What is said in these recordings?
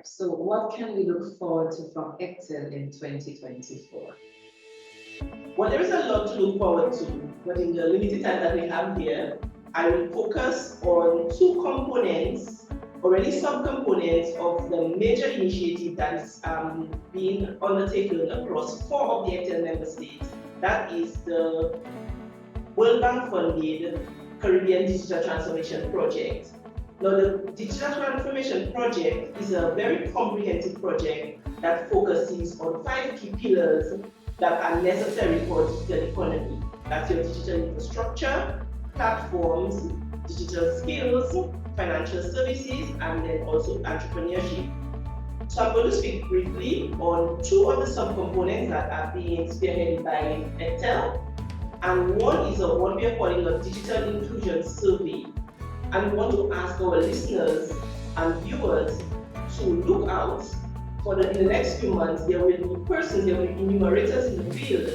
So what can we look forward to from ECTEL in 2024? Well, there is a lot to look forward to, but in the limited time that we have here, I will focus on two components, or really subcomponents of the major initiative that is being undertaken across 4 of the ECTEL member states. That is the World Bank funded Caribbean Digital Transformation Project. Now, the Digital Transformation Project is a very comprehensive project that focuses on 5 key pillars that are necessary for digital economy. That's your digital infrastructure, platforms, digital skills, financial services, and then also entrepreneurship. So I'm going to speak briefly on 2 of the subcomponents that are being spearheaded by ECTEL. And one is what we are calling a digital inclusion survey. And we want to ask our listeners and viewers to look out for in the next few months. There will be persons, there will be enumerators in the field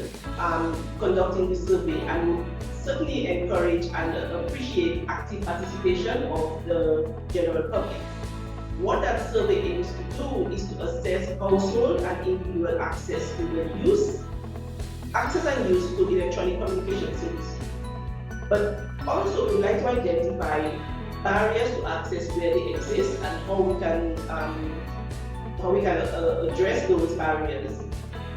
conducting this survey, and we certainly encourage and appreciate active participation of the general public. What that survey aims to do is to assess household and individual access to and use to electronic communication services. But also we'd like to identify barriers to access where they exist and how we can address those barriers.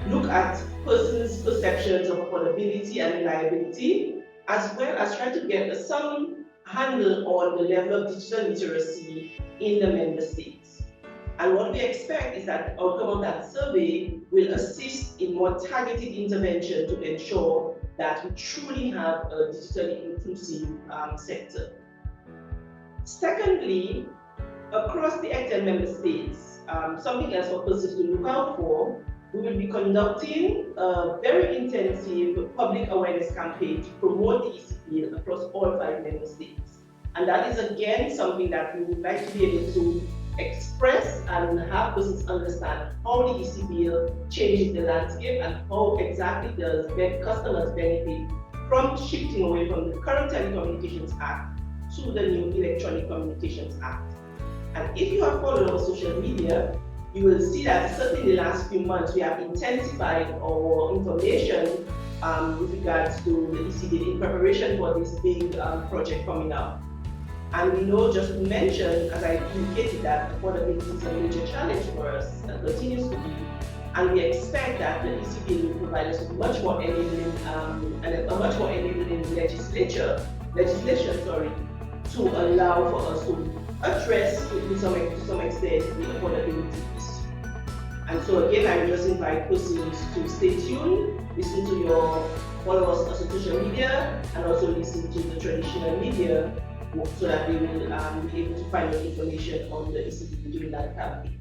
Look at persons' perceptions of affordability and reliability, as well as try to get some handle on the level of digital literacy in the member states. And what we expect is that the outcome of that survey will assist in more targeted intervention to ensure that we truly have a digitally inclusive sector. Secondly, across the ECTEL member states, something else for persons to look out for, we will be conducting a very intensive public awareness campaign to promote the ECTEL across all 5 member states. And that is again something that we would like to be able to express and have persons understand how the ECTEL changes the landscape and how exactly does customers benefit from shifting away from the current Telecommunications Act to the new Electronic Communications Act. And if you have followed our social media, you will see that certainly in the last few months we have intensified our information with regards to the ECTEL in preparation for this big project coming up. And we know, just to mention, as I indicated, that affordability is a major challenge for us and continues to be. And we expect that the ECTEL will provide us with much more enabling legislation, to allow for us to address to some extent the affordability issue. And so again, I just invite persons to stay tuned, listen to follow us on social media, and also listen to the traditional media, so that they will be able to find out information on the ECTEL during that campaign.